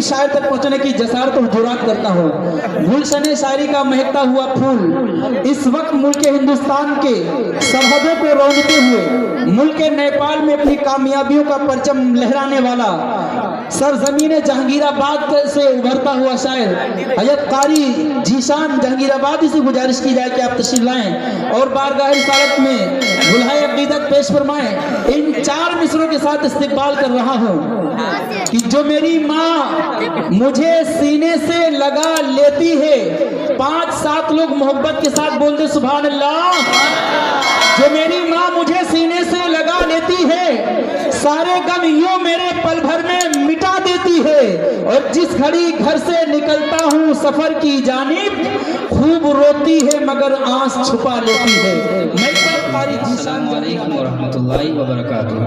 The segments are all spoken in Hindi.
बेहतरीन शायर तक पहुंचने की जसारत और जुरात करता हो। गुलशने शायरी का महकता हुआ फूल इस वक्त मुल्क हिंदुस्तान के सरहदों को रौंदते हुए मुल्क नेपाल में अपनी कामयाबियों का परचम लहराने वाला सरजमीन जहांगीराबाद से उभरता हुआ शायर हजरत कारी जीशान जहांगीराबादी से गुजारिश की जाए कि आप तशरीफ लाएं और बारगाह रिसालत में दुल्हाए अकीदत पेश फरमाएं। इन 4 मिसरों के साथ इस्तेमाल कर रहा हूं कि जो मेरी माँ मुझे सीने से लगा लेती है, 5-7 लोग मोहब्बत के साथ बोल दे सुभान अल्लाह। जो मेरी माँ मुझे सीने से लगा लेती है, सारे गम यूं मेरे पल भर में मिटा देती है, और जिस घड़ी घर से निकलता हूँ सफर की जानिब, खूब रोती है मगर आंस छुपा लेती है। मैं अस्सलामु अलैकुम व रहमतुल्लाहि व बरकातुहू।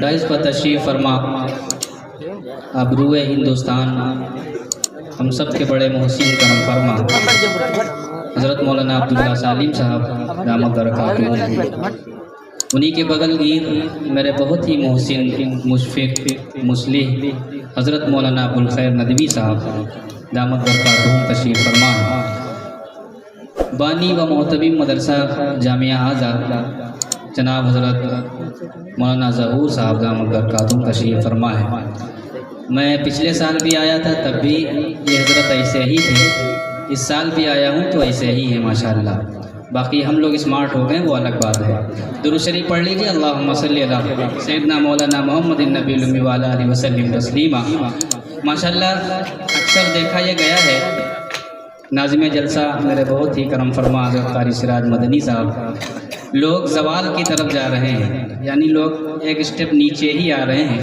डाइस पर तशरीफ़ फरमा अबरूए हिंदुस्तान हम सब के बड़े मोहसिन करम फरमा हज़रत मौलाना अब्दुल्ला सालिम साहब दामद बरकातुहू। उन्हीं के बगल गिर मेरे बहुत ही मोहसिन मुशफ़िक़ मुस्लिह हज़रत मौलाना अबुल खैर नदवी साहब दामद बरकातुहू तशरीफ़ फरमा है। बानी व मोहतबीम मदरसा जामिया आज़ाद जनाब हज़रत मौलाना ज़हूर साहब दामद बरकातुहू तशरीफ़ फरमा है। मैं पिछले साल भी आया था, तब भी ये हज़रत ऐसे ही थे। इस साल भी आया हूँ तो ऐसे ही है माशाअल्लाह। बाकी हम लोग स्मार्ट हो गए वो अलग बात है। दुरूद शरीफ पढ़ लीजिए, अल्लाहुम्मा सल्ली अला सय्यिदना मौलाना मुहम्मदिन नबील उम्मी व अला आलिहि वसल्लम तस्लीमा। माशाअल्लाह अक्सर देखा ये गया है, नाज़िम जलसा मेरे बहुत ही करम फरमा हज़रत कारी सिराज मदनी साहब, लोग ज़वाल की तरफ जा रहे हैं, यानी लोग एक स्टेप नीचे ही आ रहे हैं।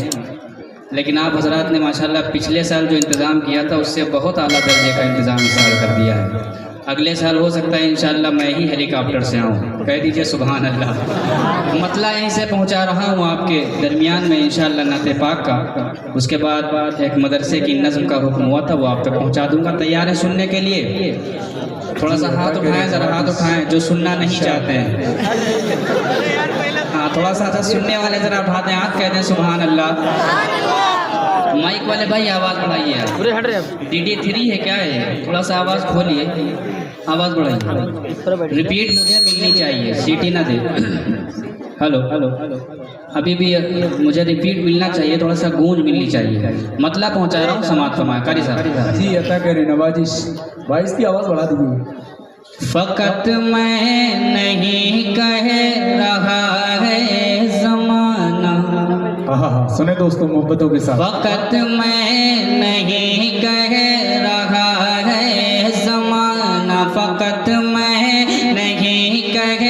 लेकिन आप हज़रात ने माशाअल्लाह पिछले साल जो इंतज़ाम किया था उससे बहुत आला दर्जे का इंतज़ाम इस साल कर दिया है। अगले साल हो सकता है इंशाअल्लाह मैं ही हेलीकॉप्टर से आऊँ, कह दीजिए सुभान अल्लाह। मतला यहीं से पहुँचा रहा हूँ आपके दरमियान में इंशाअल्लाह नाते पाक का। उसके बाद एक मदरसे की नज़्म का हुक्म हुआ था, वो आप तक पहुँचा दूँगा। तैयार है सुनने के लिए? थोड़ा सा हाथ उठाएँ, ज़रा हाथ उठाएँ जो सुनना नहीं चाहते हैं। हाँ, थोड़ा सा सुनने वाले ज़रा उठाते हैं हाथ, कहते हैं सुभान अल्लाह। माइक वाले भाई आवाज़ बढ़ाइए। DD3 है क्या है? थोड़ा सा आवाज़ खोलिए, आवाज़ बढ़ाइए। रिपीट मुझे मिलनी चाहिए, सीटी ना दे। हेलो हेलो, अभी भी मुझे रिपीट मिलना चाहिए, थोड़ा सा गूंज मिलनी चाहिए। मतलब पहुंचा रहा हूँ समाज फरमाया कारी साहब जी। अता करें नवाजिश भाई, इसकी आवाज़ बढ़ा दीजिए। फ़कत मैं नहीं कह रहा है ज़माना, सुने दोस्तों मोहब्बतों के साथ। फ़कत मैं नहीं कह रहा है ज़माना, फ़कत मैं नहीं कह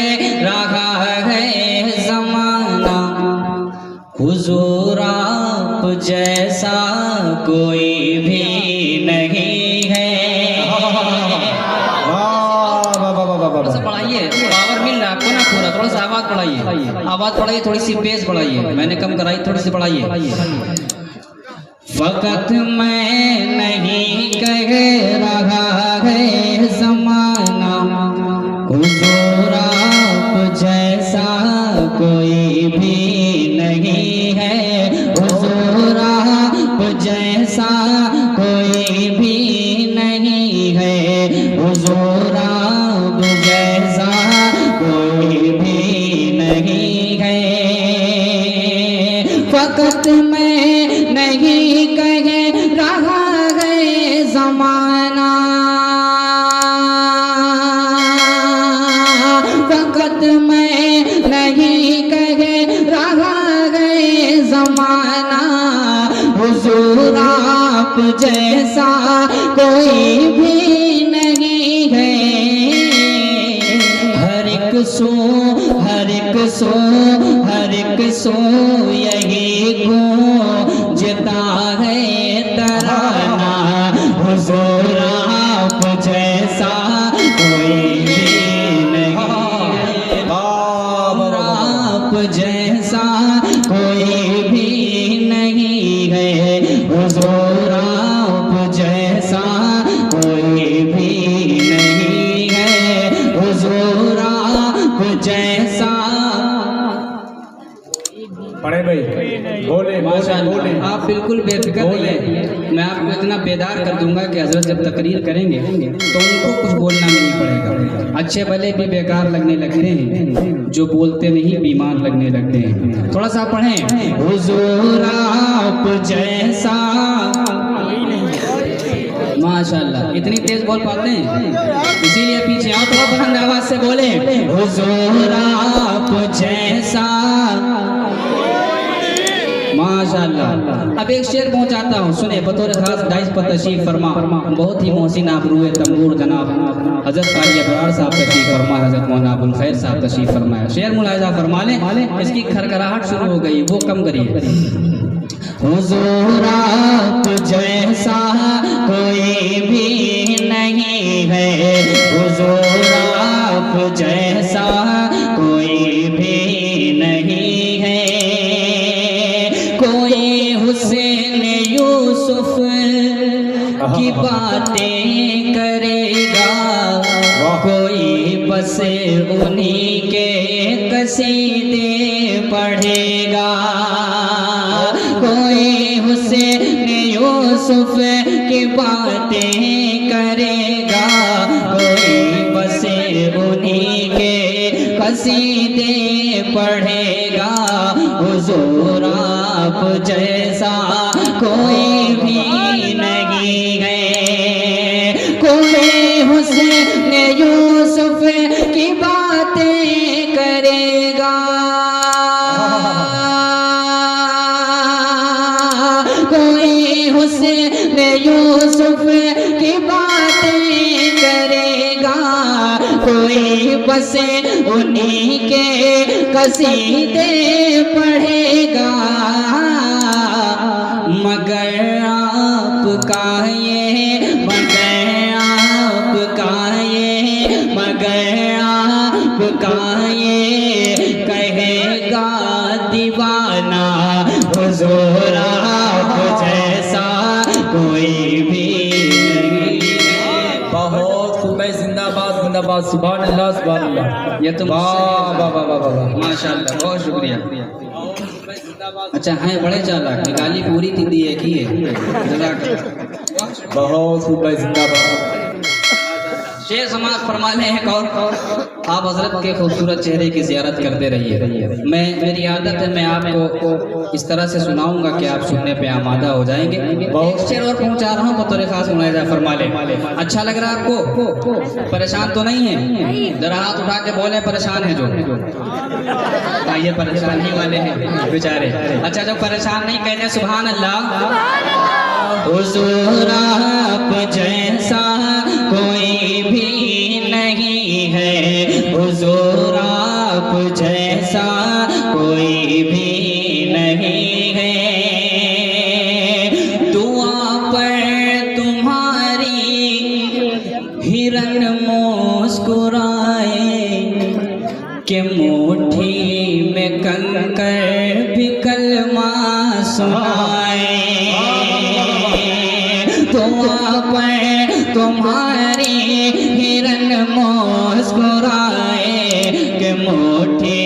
रहा है ज़माना, हुज़ूर आप जैसा कोई भी नहीं है। बढ़ाइए, पावर मिल रहा है आपको ना पूरा, थोड़ा सा आवाज़ बढ़ाइए, आवाज़ बढ़ाइए, थोड़ी सी बेस बढ़ाइए, मैंने कम कराई, थोड़ी सी बढ़ाइए। फ़कत मैं नहीं कह रहा है ज़माना, हुज़ूर आप जैसा कोई भी नहीं है, हुज़ूर आप जैसा कोई भी नहीं है, हुज़ूर आप जैसा कोई भी नहीं है। फ़कत मैं नहीं कह रहा है ज़माना, फ़कत मैं नहीं कह रहा है ज़माना, हुज़ूर आप जैसा कोई भी नहीं है। हर एक सो हर एक सो हर एक सो यही गूंजता है तराना, हुज़ूर आप जैसा कोई भी नहीं है, आप जैसा कोई भी नहीं है, हुज़ूर आप जैसा कोई भी नहीं है, हुज़ूर आप जैसा। पढ़े भाई बिल्कुल बेफिक्र रहिए, मैं आपको इतना बेदार कर दूंगा कि हजरत जब तकरीर करेंगे तो उनको कुछ बोलना नहीं पड़ेगा। अच्छे भले भी बेकार लगने लगते हैं, जो बोलते नहीं बीमार लगने लगते हैं। थोड़ा सा पढ़ें, हुजूर आप जैसा। माशाल्लाह, इतनी तेज बोल पाते हैं, इसीलिए पीछे आओ, थोड़ा बुलंद आवाज से बोले, हुजूर आप जैसा। माशाल्लाह। अब एक शेर पहुंचाता हूँ, सुने, बतौर खास डाइस पर तशरीफ फरमा बहुत ही मोहसिन आबरूए तमूर जनाब हजरत कारी अबरार साहब तशरीफ फरमा, हजरत मौलाना अबुल खैर साहब तशरीफ फरमाया। शेर मुलाहिजा फरमा लें, इसकी खरखराहट शुरू हो गई, वो कम करिए। हुजूर आप जैसा कोई भी नहीं है, हुजूर आप जैसा कोई भी नहीं है। कोई हुसैन यूसुफ की बातें करेगा, कोई बस उन्हीं के कसीदे पढ़ेगा। कोई हुसैन यूसुफ की बातें करेगा, कोई बस उन्हीं के कसीदे पढ़ेगा। हुजूर आप जैसा कोई भी नहीं है। कोई हुसैन यूसुफ की बातें करेगा, कोई हुसैन यूसुफ की बातें करेगा, कोई बस उन्हीं के कसीदे पढ़ेगा। मगर आपका ये, मगर आपका ये, मगर आपका ये कहेगा दीवाना, हुजूर आप जैसा कोई भी नहीं। बहुत खूब है, जिंदाबाद जिंदाबाद, सुभान अल्लाह सुभान अल्लाह। ये तुम वाह वाह वाह वाह वाह, माशाल्लाह, बहुत शुक्रिया। अच्छा है, बड़े चालाक, निकाली पूरी थी दी एक ही है। बहुत खूब है, जिंदाबाद। शेर समाज फरमाने हैं और आप हजरत के खूबसूरत चेहरे की ज़ियारत करते रहिए। मेरी आदत है, मैं आपको इस तरह से सुनाऊंगा कि आप सुनने पे आमादा हो जाएंगे। एक शेर और पहुंचा रहा हूँ, बतौर खास मुलाहिजा फरमा ले। अच्छा लग रहा है आपको? परेशान तो नहीं है? जरा हाथ उठा के बोले परेशान है जो। हाँ, ये परेशान ही वाले हैं बेचारे। अच्छा, जो परेशान नहीं कहते सुभान अल्लाह। हुजूर आप जैसा कोई भी नहीं है, हुजूर आप जैसा कोई भी नहीं है। दुआ पर तुम्हारी हिरन मुस्कुराए, कि मुट्ठी में कंकर भी कलमा सुनाए। दुआ पर तुम्हारी हिरन मुस्कुराए, कि मुट्ठी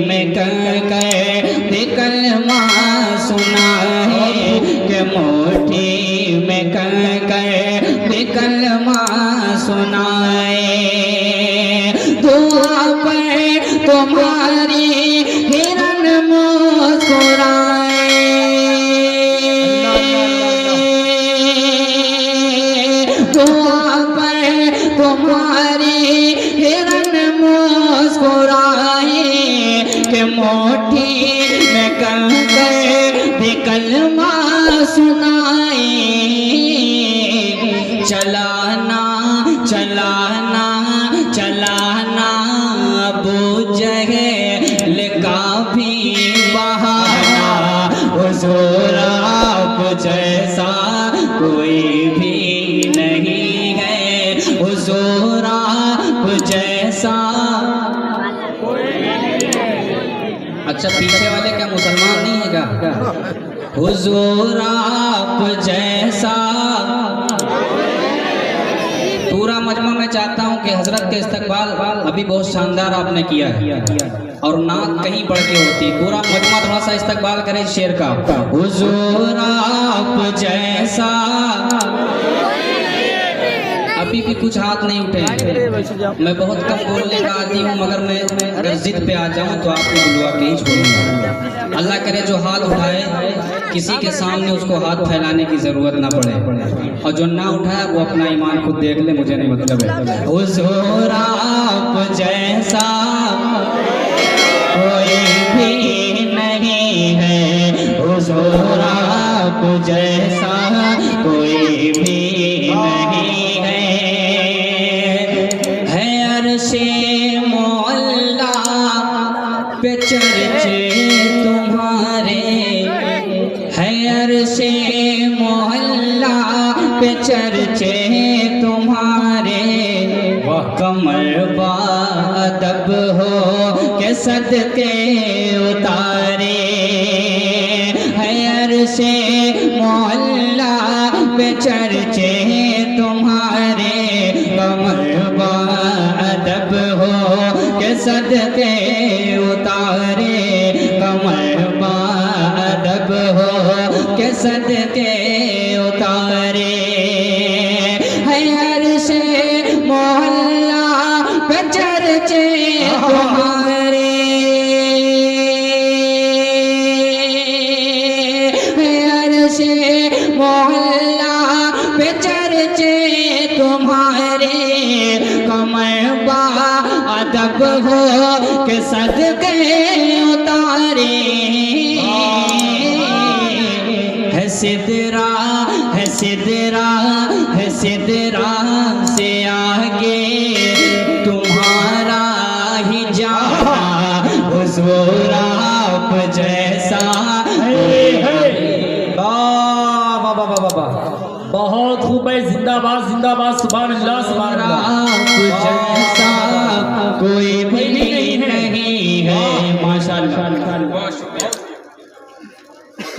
में कंकर भी कलमा सुनाए, कि मुट्ठी में कंकर भी कलमा सुनाए। दुआ पर तुम्हारी हिरन मुस्कुराए, दुआ पर तुम्हारी हिरन मुस्कुराए, कि मुट्ठी में कंकर भी कलमा सुनाए। चलाना चलाना चलाना अबू जहल का भी बहाना, हुजूर आप जैसा कोई भी नहीं है, हुजूर आप जैसा। अच्छा, पीछे वाले क्या मुसलमान नहीं है क्या? हुजूर आप जैसा। पूरा मजमा मैं चाहता हूँ कि हजरत के इस्तकबाल अभी बहुत शानदार आपने किया है। और नाक कहीं बढ़ के होती। पूरा मजमा थोड़ा सा इस्तकबाल करें शेर का। हुजूर आप जैसा, अभी भी कुछ हाथ नहीं उठे। मैं बहुत कम बोलने का आदमी हूँ, मगर मैं अगर जिद पे आ जाऊँ तो आपको बुलवा के ही छोड़ूंगा। अल्लाह करे जो हाथ उठाए किसी के सामने उसको हाथ फैलाने की जरूरत ना पड़े, और जो ना उठाए वो अपना ईमान खुद देख ले, मुझे नहीं मतलब है। हुजूर आप जैसा कोई भी नहीं है, हुजूर आप जैसा कोई भी नहीं है। अर्शे मौला पे चर्चे तुम्हारे, है अर्शे मौला पे चर्चे तुम्हारे। कमर बादब हो के सदके उतारे, है अर्शे मौला पे चर्चे तुम्हारे। कमर बादब हो के सदके उतारे, कमर बादब हो के सदके उतारे। है अर्शे मोहल्ला पे चर्चे तुम्हारे, है अर्शे मोहल्ला पे चर्चे तुम्हारे। कमर बादब हो के सदके उतारे, है सिदरा है सिदरा है सिदरा से आगे तुम्हारा ही जाना। हुजूर आप जैसा, बहुत खूब है। जिंदाबाद जिंदाबाद, सुभान अल्लाह सुभान अल्लाह। आप जैसा कोई भी नहीं है। माशाअल्लाह,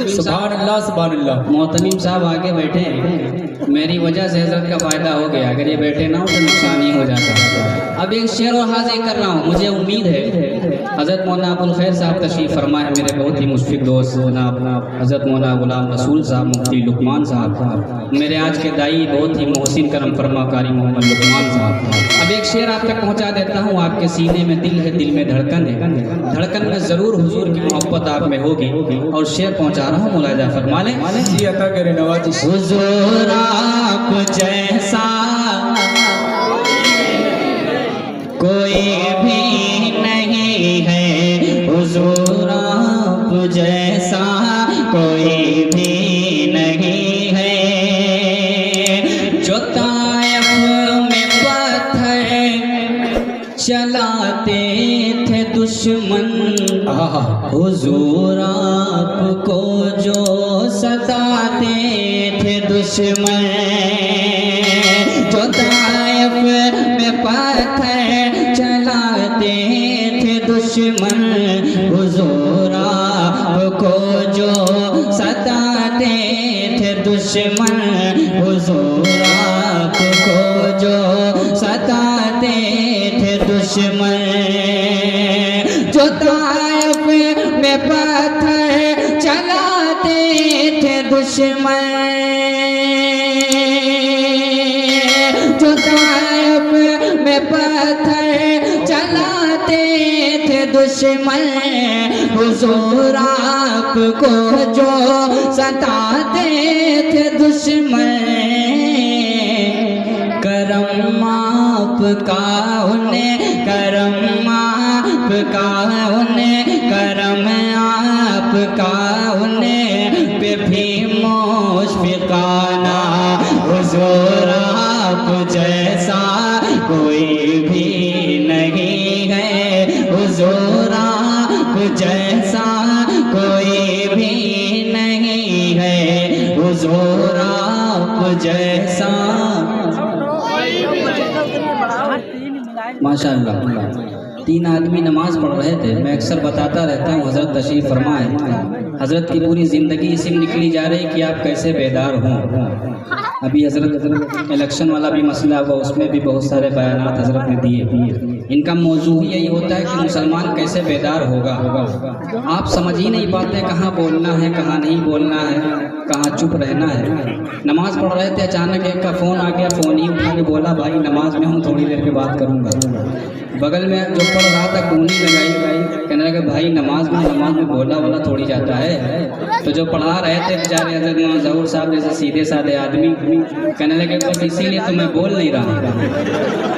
सुभान अल्लाह सुभान अल्लाह। मोहतमीम साहब आगे बैठे हैं, मेरी वजह से हजरत का फ़ायदा हो गया। अगर ये बैठे ना हो तो नुकसान ही हो जाता। अब एक शेर और हाजिर कर रहा हूँ। मुझे उम्मीद है हजरत मौलाना अबुल खैर साहब तशरीफ़ फरमा है, मेरे बहुत ही मुशफ़िक़ दोस्त जनाब हजरत मौलाना गुलाम रसूल साहब, मुफ्ती लुकमान साहब, मेरे आज के दाई बहुत ही मोहसिन करम फरमा कारी मोहम्मद लुकमान साहब। अब एक शेर आप तक पहुँचा देता हूँ। आपके सीने में दिल है, दिल में धड़कन है, धड़कन में ज़रूर हुजूर की मोहब्बत आप में होगी। और शेर पहुँचा रहा हूँ, मुलाजा फरमा लें। जी अता करे नवाजिश। हुजूर आप जैसा कोई भी नहीं है, हुजूर आप जैसा कोई भी नहीं है। जो ताइफ में पत्थर चलाते थे दुश्मन, हुजूर आपको जो सताते थे दुश्मन। जो ताइफ में पत्थर चलाते थे दुश्मन, हुजूर आपको जो सताते थे दुश्मन। हुजूर आपको जो सताते थे दुश्मन। जो ताइफ में पत्थर चलाते थे दुश्मन, जो ताइफ में पत्थर चलाते थे दुश्मन। हुजूर आपको जो सताते थे दुश्मन। करम आपका उन्हें, करम आपका उन्हें, करम आपका उन्हें पे भी मुशफ़िक़ाना। हुजूर आप जैसा कोई भी नहीं है, हुजूर आप जैसा कोई भी नहीं है, हुजूर आप जैसा। माशाअल्लाह। 3 आदमी नमाज पढ़ रहे थे। मैं अक्सर बताता रहता हूँ, हज़रत तशरीफ़ फरमा है, हज़रत की पूरी ज़िंदगी इसी में निकली जा रही कि आप कैसे बेदार हों। अभी हज़रत इलेक्शन वाला भी मसला हुआ, उसमें भी बहुत सारे बयानात हज़रत ने दिए। इनका मौजू ही यही होता है कि मुसलमान कैसे बेदार होगा। आप समझ ही नहीं पाते कहाँ बोलना है, कहाँ नहीं बोलना है, कहाँ चुप रहना है। नमाज पढ़ रहे थे, अचानक एक का फ़ोन आ गया, फ़ोन ही उठा के बोला, भाई नमाज में हूँ, थोड़ी देर के बाद करूँगा। बगल में जो पढ़ रहा था कूनी लगाई, कहने लगा भाई नमाज में बोला वाला थोड़ी जाता है। तो जो पढ़ा रहे थे बेचारे हज़रत ज़हूर साहब जैसे सीधे साधे आदमी कहने लगे बस इसीलिए तो मैं बोल नहीं रहा।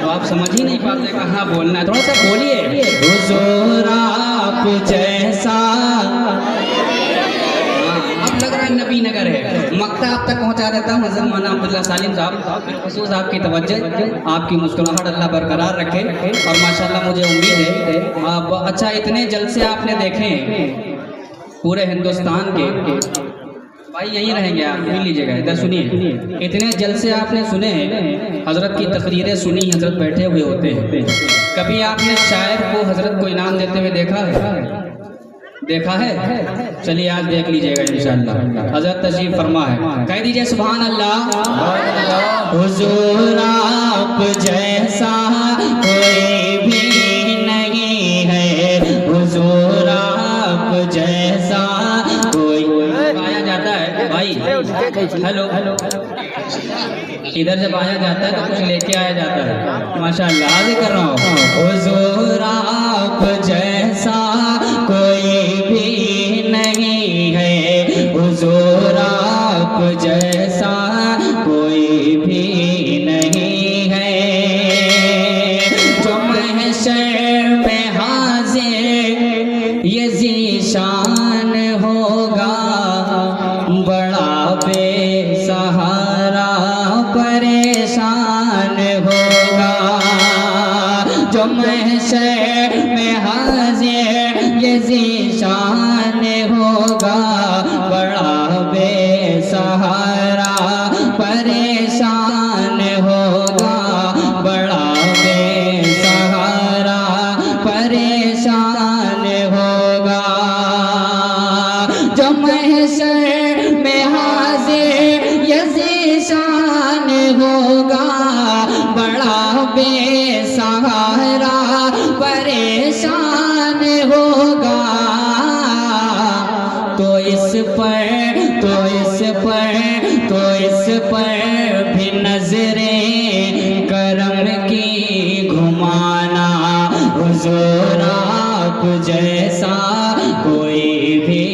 तो आप समझ ही नहीं पाते कहाँ बोलना है, थोड़ा सा बोलिए। हुज़ूर आप जैसा, अब लग रहा है नबी नगर है। मक्ता आप तक पहुंचा देता हूँ। हज़रत मौलाना अब्दुल्ला सालिम साहब, फिर खुसूस आपकी तवज्जो, आपकी मुस्कुराहट अल्लाह बरकरार रखे। और माशाल्लाह मुझे उम्मीद है आप अच्छा इतने जलसे आपने देखे पूरे हिंदुस्तान के। भाई यहीं रहेंगे आप, मिल लीजिएगा, इधर सुनिए। इतने जलसे आपने सुने, हज़रत की तकरीरें सुनी, हज़रत बैठे हुए होते हैं। कभी आपने शायर को हज़रत को इनाम देते हुए देखा है? देखा है? चलिए आज देख लीजिएगा इंशाअल्लाह। हज़रत तशरीफ़ फरमा है, कह दीजिए सुभान अल्लाह। हुज़ूर आप जैसा कोई भी नहीं है, हुज़ूर आप जैसा कोई। आया जाता है भाई, हेलो, इधर जब आया जाता है तो कुछ लेके आया जाता है। माशाअल्लाह आज कर रहा हूँ। हुज़ूर आप जैसा कोई भी नहीं है, हुज़ूर आप जैसा कोई भी नहीं है। जो महशर में हाज़िर ये ज़ीशान होगा, बड़ा बेसहारा परेशान होगा। जो महशर में हाज़िर ये ज़ीशान होगा, बड़ा बेसहारा परेशान होगा, बड़ा बेसहारा परेशान होगा। जो महशर में हाज़िर ये ज़ीशान होगा, बड़ा बेसहारा परेशान होगा। तो इस पर भी नजरें करम की घुमाना, हुज़ूर आप जैसा कोई भी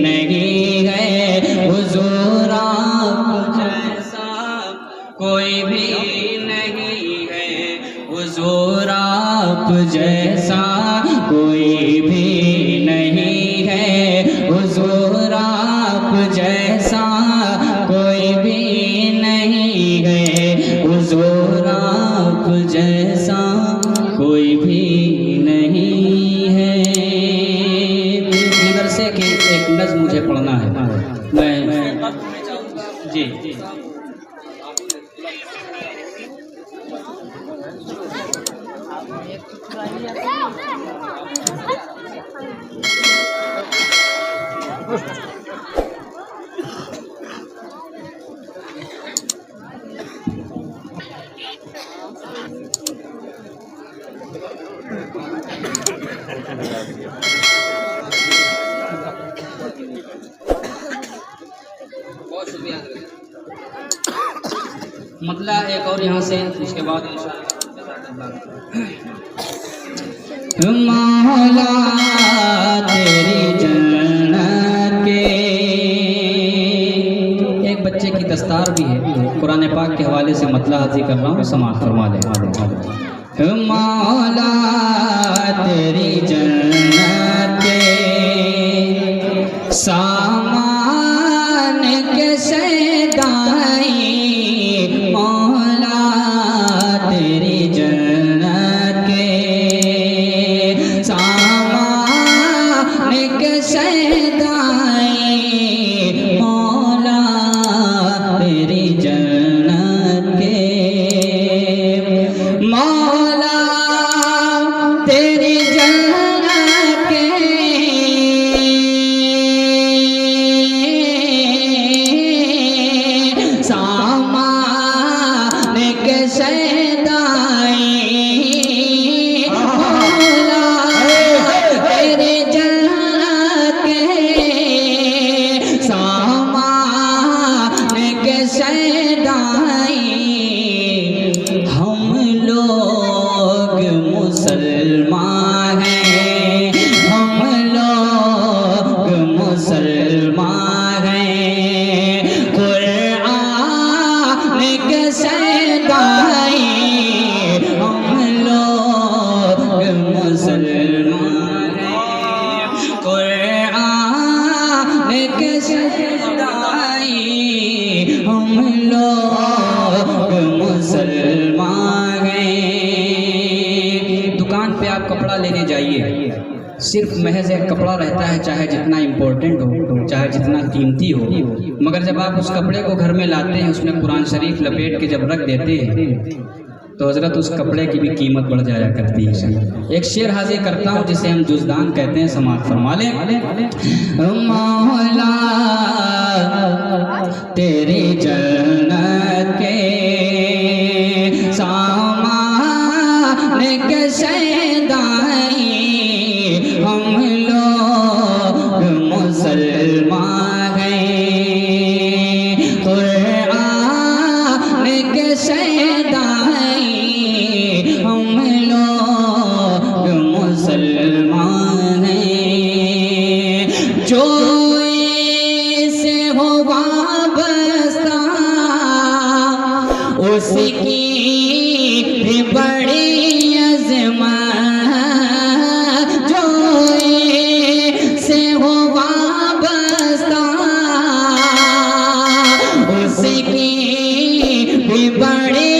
नहीं है, हुज़ूर आप जैसा कोई भी नहीं है, हुज़ूर आप जैसा कोई भी नहीं है, हुज़ूर आप जैसा कोई भी नहीं है, हुज़ूर आप जैसा कोई भी नहीं है। इधर से कि एक नज़्म मुझे पढ़ना है, मैं जी बहुत शुक्रिया। मतलब एक और यहाँ से, उसके बाद मौला तेरी जन्नत के। एक बच्चे की दस्तार भी है, कुरान पाक के हवाले से मतलब हाजिर कर रहा हूँ, समाअत फरमा ले। मौला तेरी जन्नत के सामान के सदाई, मौला तेरी जन्नत के सामान के सदाई, मौला तेरी जन्नत के। मौला कपड़ा लेने जाइए, सिर्फ महज एक कपड़ा रहता है, चाहे जितना इम्पोर्टेंट हो, चाहे जितना कीमती हो, मगर जब आप उस कपड़े को घर में लाते हैं, उसमें कुरान शरीफ लपेट के जब रख देते हैं, तो हजरत उस कपड़े की भी कीमत बढ़ जाया करती है। एक शेर हाजिर करता हूँ जिसे हम जुज़दान कहते हैं, समाअत फरमा लें। मौला तेरी जन्नत के सामान के सैदाई हम लोग मुसलमान हैं, कुरान के सैदाई हम लोग मुसलमान हैं। जो से हो वाबस्ता उसकी भी बड़ी अज़मत, जो से हो वाबस्ता उसकी भी बड़ी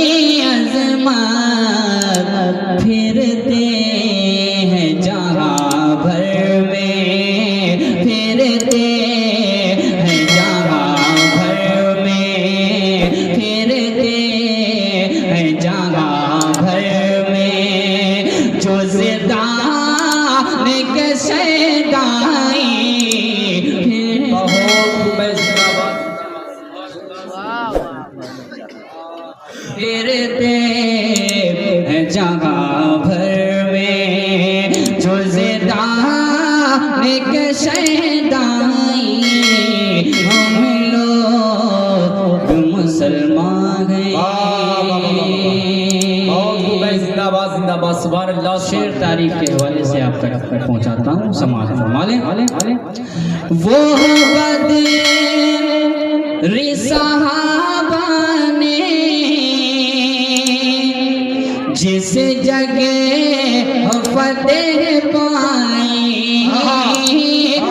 अज़मत। फिरते हैं जहाँ भर में, फिरते हैं जहाँ भर में, फिरते हैं जहाँ भर में, जो ज़िदान के सैदाई फिरते हैं जगह भर में, जो ज़िदान के सैदाई हम लोग मुसलमान हैं। जिंदाबाद जिंदाबाद सुभान अल्लाह। शेर तारीफ के हवाले से आप तक पहुंचाता हूँ, समाअत फरमा लें। वो बदरी सहाबा ने जिस जगह फतेह पाई, वो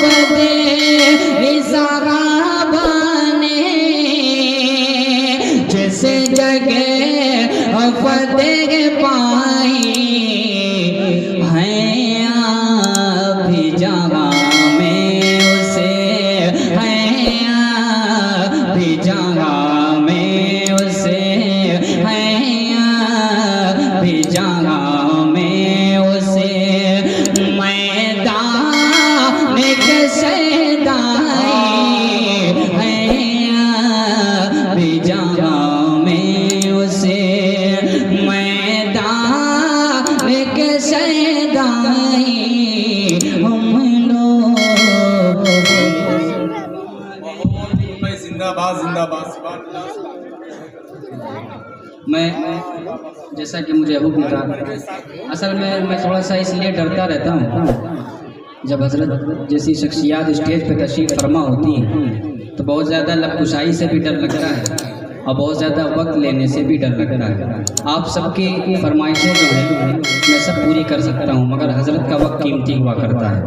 बदरी सहाबा ने जिस जगह फतेह पाई, हैं आप भी जगह में उसे, हैं आप भी जगह में उसे, हैं आप भी जगह में उसे, मैदान के सैदाई हैं आप भी जगह में उसे, मैदान के सैदाई हम लोग। जिंदाबाद जिंदाबाद सुभान अल्लाह। मैं जैसा कि मुझे हुक्म था, असल में मैं थोड़ा सा इसलिए डरता रहता हूँ, जब हजरत जैसी शख्सियात स्टेज पे तशरीफ फरमा होती हैं तो बहुत ज़्यादा लबकुशाई से भी डर लगता है और बहुत ज़्यादा वक्त लेने से भी डर लगता है। आप सबकी फरमाइशें जो हैं मैं सब पूरी कर सकता हूँ, मगर हजरत का वक्त कीमती हुआ करता है।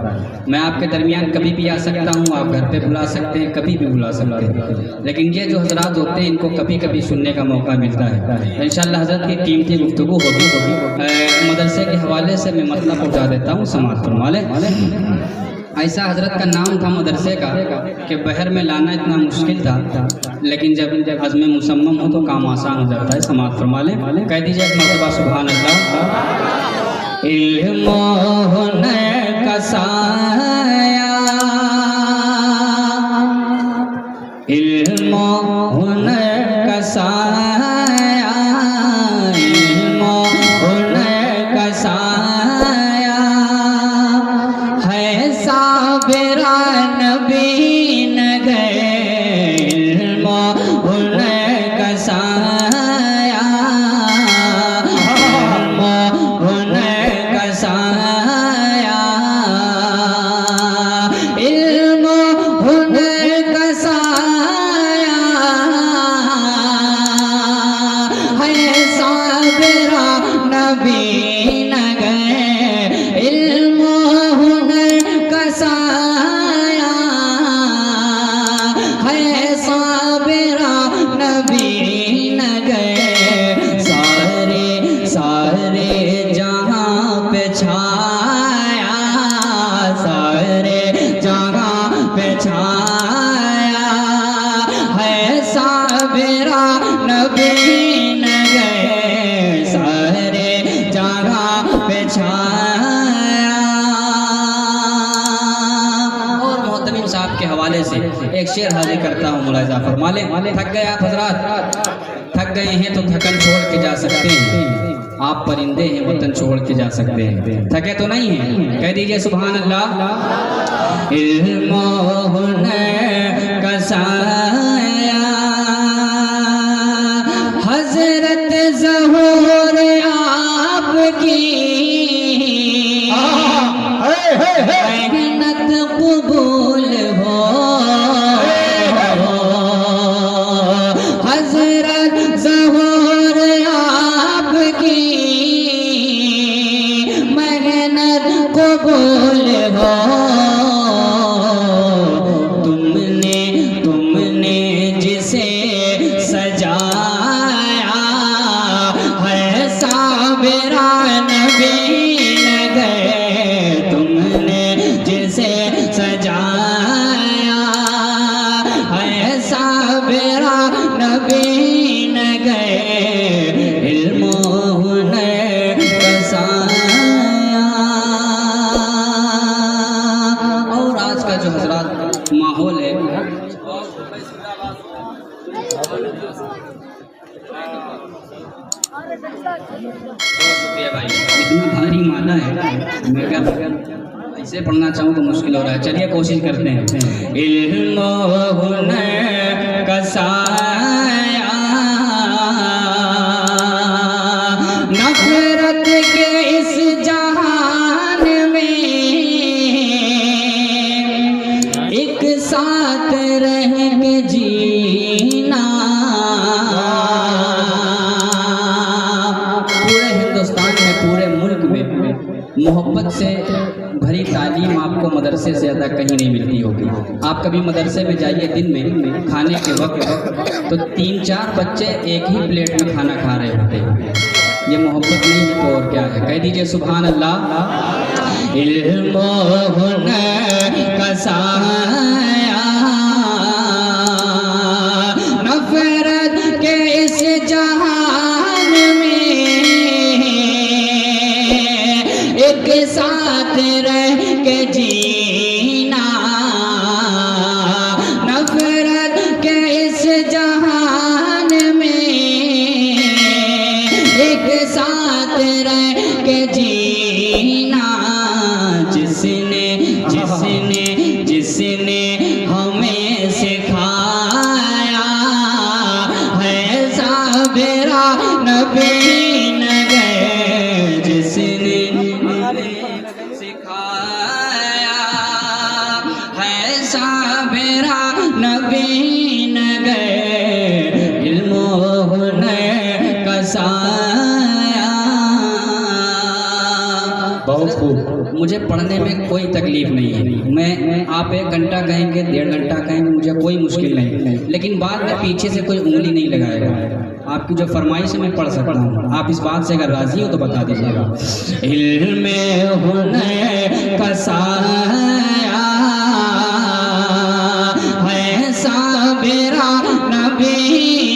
मैं आपके दरमियान कभी भी आ सकता हूँ, आप घर पे बुला सकते हैं, कभी भी बुला सकते हैं, लेकिन ये जो हजरात होते हैं इनको कभी कभी सुनने का मौका मिलता है। इंशाअल्लाह हजरत की कीमती गुफ्तगू होगी। मदरसे के हवाले से मैं मतलब पहुँचा देता हूँ, समाअत फरमा लें। ऐसा हजरत का नाम था मदरसे का कि बहर में लाना इतना मुश्किल था, लेकिन जब अज़्म मुसम्मम हो तो काम आसान हो जाता है। समाअत फरमा लें, कह दीजिए एक मरतबा सुभान अल्लाह। इल्म हुनर का साया, इल्म हुनर का साया, इल्म हुनर का साया है साबिरा नबी नगर, इल्म हुनर का साया, इल्म हुनर का साया, इल्म हुनर का साया है साबिरा नबी नगर, इल्म हुनर का साया है साबिरा नबी नगर। सारे सारे जहाँ पे छाया, सारे जगह पे छाया है साबिरा नबी न गए, सारे जगह पे छाया। और मोहतमिम साहब के हवाले से एक शेर हाजिर करता हूँ, मुलाहिजा फरमा लें। थक गए आप हजरात, थक गए हैं तो थकन छोड़ के जा सकते हैं, आप परिंदे हैं वतन छोड़ के जा सकते हैं, थके तो नहीं हैं, कह दीजिए सुभान अल्लाह। इल्म हुनर का साया हजरत ज़हूर आपकी, मेहनत कबूल हो, हजरत ज़हूर आपकी मेहनत कबूल हो। तुमने जिसे सजाया है साबिरा नबी न गए, तुमने जिसे सजाया है साबिरा नबी न गए, इल्म हुनर का साया। और आज का जो हजरात माहौल है, शुक्रिया भाई, इतना भारी माला है, मैं क्या ऐसे पढ़ना चाहूँ तो मुश्किल हो रहा है, चलिए कोशिश करते हैं। इल्म हुनर का साया नफरत के इस जहान में एक साथ रह के जीना, पूरे हिंदुस्तान में पूरे मुल्क में मोहब्बत से भरी तालीम आपको मदरसे से ज़्यादा कहीं नहीं मिलती होगी। आप कभी मदरसे में जाइए दिन में खाने के वक्त तो 3-4 बच्चे एक ही प्लेट में खाना खा रहे होते हैं, ये मोहब्बत नहीं है तो और क्या है, कह दीजिए सुभान अल्लाह। इल्म हुनर का साया नफरत के इस जहान में एक साथ रह के जीना, नफरत के इस जहान में एक साथ रह के जीना, जिसने जिसने जिसने हमें सिखाया है साबिरा नबी न गए, जिसने सिखाया है साबिरा नबी न गए, इल्म हुनर का साया। बहुत खूब, मुझे पढ़ने में कोई तकलीफ नहीं है, मैं आप 1 घंटा कहेंगे 1.5 घंटा कहेंगे मुझे कोई मुश्किल नहीं, लेकिन बाद में पीछे से कोई उंगली नहीं लगाएगा, आपकी जो फरमाइश है मैं पढ़ सकता हूँ, आप इस बात से अगर राजी हो तो बता दीजिएगा। इल्म हुनर का साया है साबिरा नबी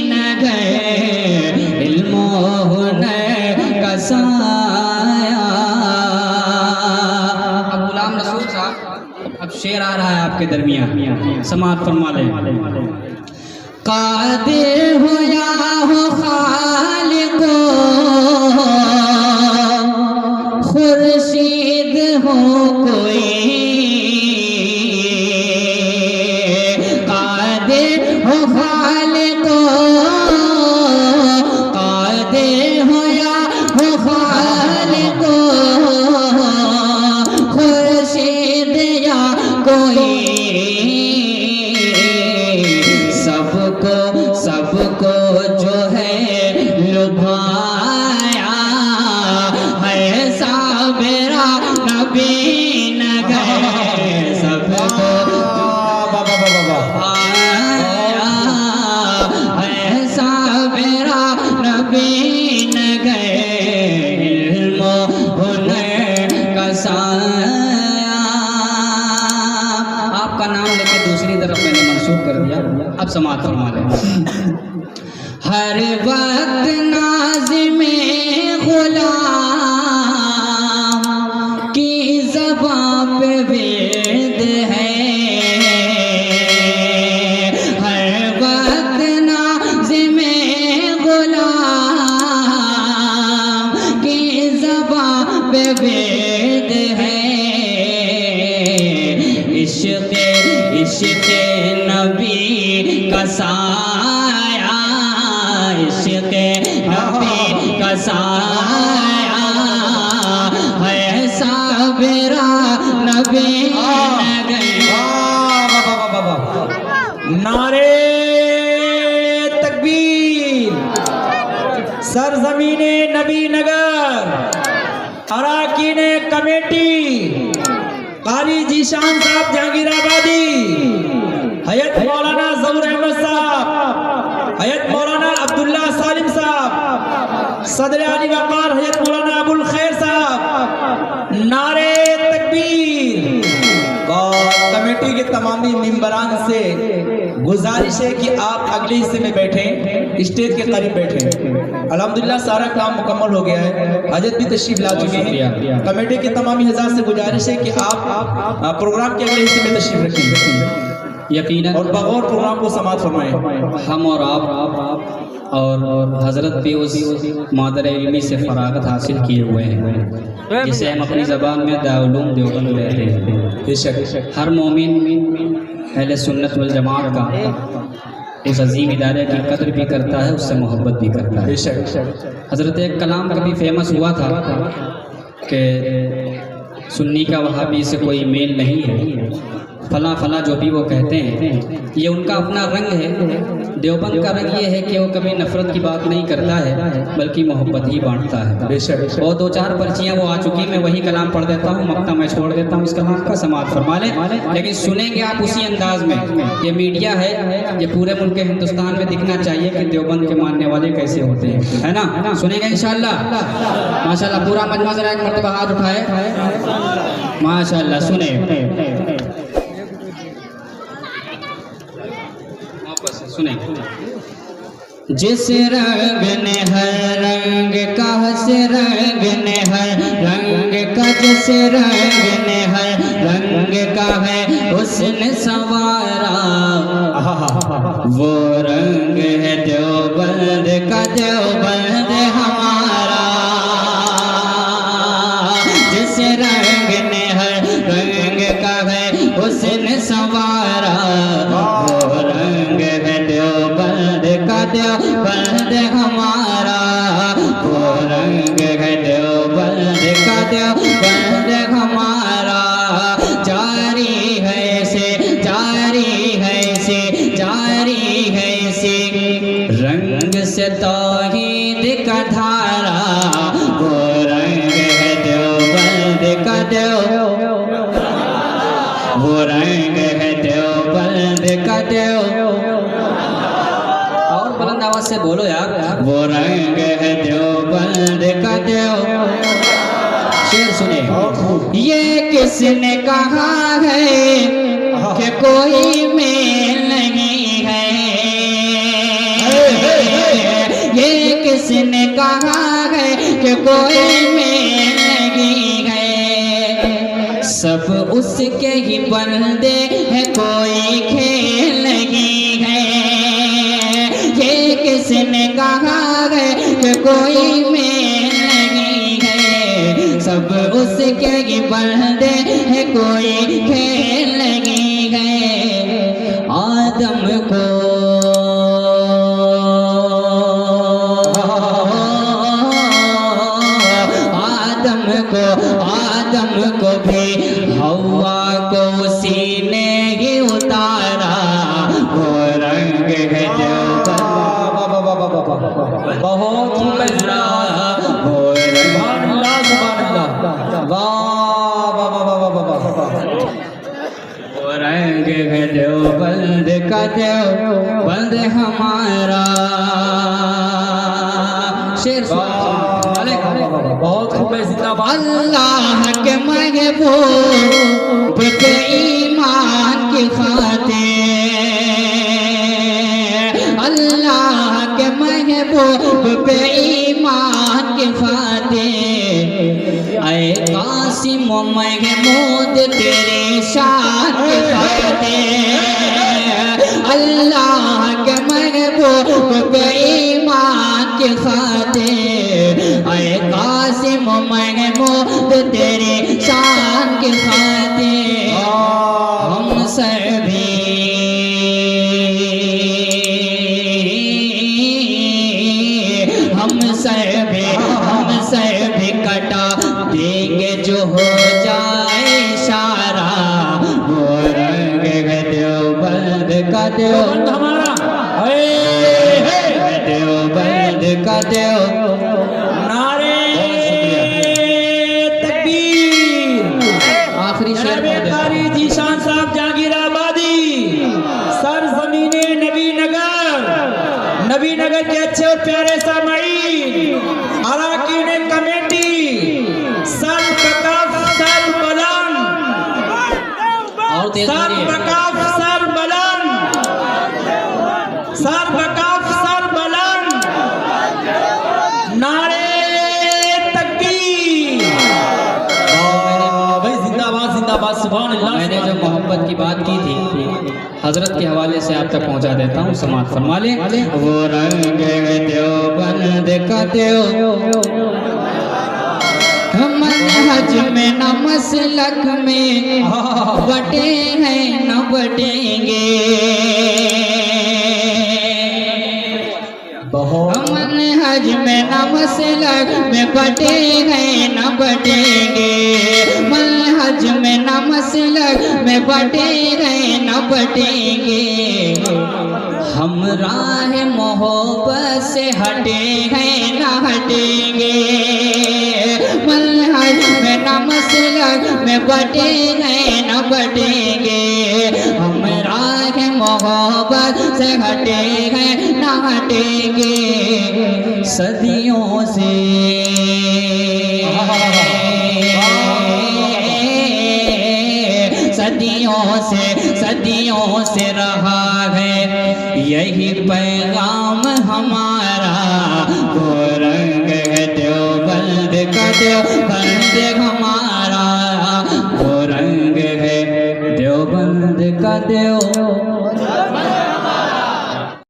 न गए, इल्म हुनर का साया। अब गुलाम रसूल साहब, अब शेर आ रहा है आपके दरमियान, समाअत फरमा लें। कादिर हो या हो खालिक खुर्शीद हो कोई, कादिर हो खालिक, कादिर हो या हो खालिक खुर्शीद या कोई, सबको जो है लुभाया है साबिरा नबी न गए, सबको लुभाया है साबिरा नबी न गए, इल्म हुनर समात फरमा लें। हर वक्त नाज़िमे गुलाम की ज़बां पे विर्द है, हर वक्त नाज़िमे गुलाम की ज़बां पे विर्द है। इश्क़ इश्क़ नबी का साया, इश्क़ नबी का साया है साबिरा नबी नगर। नारे तकबीर। सरजमीने नबी नगर, अराकीने कमेटी, कारी जीशान साहब जहांगीराबादी, हयत मौलाना ज़हूर अहमद साहब, हयत मौलाना अब्दुल्ला सालिम साहब, सदर अली वक़ार हयत मौलाना अबुल खैर साहब, नारे तकबीर। और कमेटी के तमामी मेंबरान से गुजारिश है कि आप अगले हिस्से में बैठें, स्टेज के करीब बैठें। अल्हम्दुलिल्लाह सारा काम मुकम्मल हो गया है, हजरत भी तशरीफ ला चुके हैं। कमेटी के तमामी हज़रात से गुजारिश है कि आप प्रोग्राम के अगले हिस्से में तशरीफ रखें यकीनन और बगौर प्रोग्राम को समाप्त फरमाएं। हम और आप और हजरत भी उस मादर इल्मी से फरागत हासिल किए हुए हैं, जिसे हम अपनी ज़बान में दारुल उलूम देवबंद कहते हैं। बेशक हर मोमिन अहले सुन्नत वल जमात का उस अजीम इदारे की कदर भी करता है, उससे मोहब्बत भी करता है। बेशक हजरत एक कलाम कभी फेमस हुआ था कि सुन्नी का वहाबी से कोई मेल नहीं है, फला फला जो भी वो कहते हैं ये उनका अपना रंग है। देवबंद का रंग ये है कि वो कभी नफरत की बात नहीं करता है बल्कि मोहब्बत ही बांटता है। बेशक और दो चार पर्चियाँ वो आ चुकी, मैं वही कलाम पढ़ देता हूँ, मक्ता मैं छोड़ देता हूँ, इस कलाम का समात फरमा लें। लेकिन सुनेंगे आप उसी अंदाज में। ये मीडिया है, ये पूरे मुल्क हिंदुस्तान में दिखना चाहिए कि देवबंद के मानने वाले कैसे होते हैं, है ना। सुनेंगे इंशाअल्लाह माशाअल्लाह। पूरा मजमा जरा एक मरतबा हाथ उठाए माशाअल्लाह। सुने सुने। जिस रंग ने हर रंग का, हस रंग ने हर रंग का, जिस रंग ने हर रंग का है उसने संवारा, वो रंग है देवबंद का, देवबंद हमारा। जिस रंग ने हर रंग का है उसने संवारा, वो रंग है देवबंद का, देवबंद हमारा। वो रंग है देवबंद का, देवबंद हमारा। जारी है से जारी है से जारी है से रंग से तौहीद का धारा, वो रंग है देवबंद का, वो रंग है देवबंद का, और बुलंद आवाज से बोलो यार। वो रंग है देवबंद का, शेर सुने। ये किसने कहा है कि कोई मेल नहीं है, ये किसने कहा है कि कोई मेल नहीं है। सब उसके ही बंदे हैं, कोई खेल नहीं है। ये किसने कहा है कि कोई मेल नहीं है। सब उसके ही बंदे हैं, कोई खेल नहीं है। आदम को आदम को भी हवा को उसी ने ही उतारा, वो रंग है देवबंद। बहुत वो रंग वो रंग है देवबंद का, देवबंद हमारा। शेर बहुत खूब है। जिंदाबाद। अल्लाह के महबूब के ईमान की खातिर महबूब पे ईमान के खातिर, ऐ कासिम महमूद तेरे शान के खातिर, अल्लाह के महबूब पे ईमान के खातिर, ऐ कासिम महमूद तेरे शान के खातिर, हम सभी कटा देंगे जो हो जाए इशारा, वो रंग देवबंद का देव हमारा देवबंद का देव। नारे तकबीर। आखिरी शेर कारी जीशान साहब जहांगीराबादी, सर जमीने नबी नगर के अच्छे और प्यारे सामाईन, अराकीन कमेटी, सर प्रकाश सर बलन, सर प्रकाश सर बलन, सर प्रकाश सर बलन, नारे तकबीर। भाई जिंदाबाद जिंदाबाद, सुभान अल्लाह। मैंने जो मोहब्बत की बात की थी हजरत के हवाले से आप तक पहुंचा देता हूँ, समात फरमा ले। वो रंग देवबंद का देव, मनहज में न मसलक में बटे हैं न बटेंगे, मनहज में न मसलक में बटे हैं न बटेंगे, मनहज में न मसलक में बटे हैं न बटेंगे, हम राह मोहब्बत से हटे हैं न हटेंगे, मनहज में न मसलक में बटे हैं न बटेंगे, हम राह मोहब्बत से हटे हैं न हटेंगे, सदियों से सदियों से रहा है यही पैगाम हमारा, वो रंग है देवबंद का देवबंद हमारा, वो रंग है देवबंद का देव।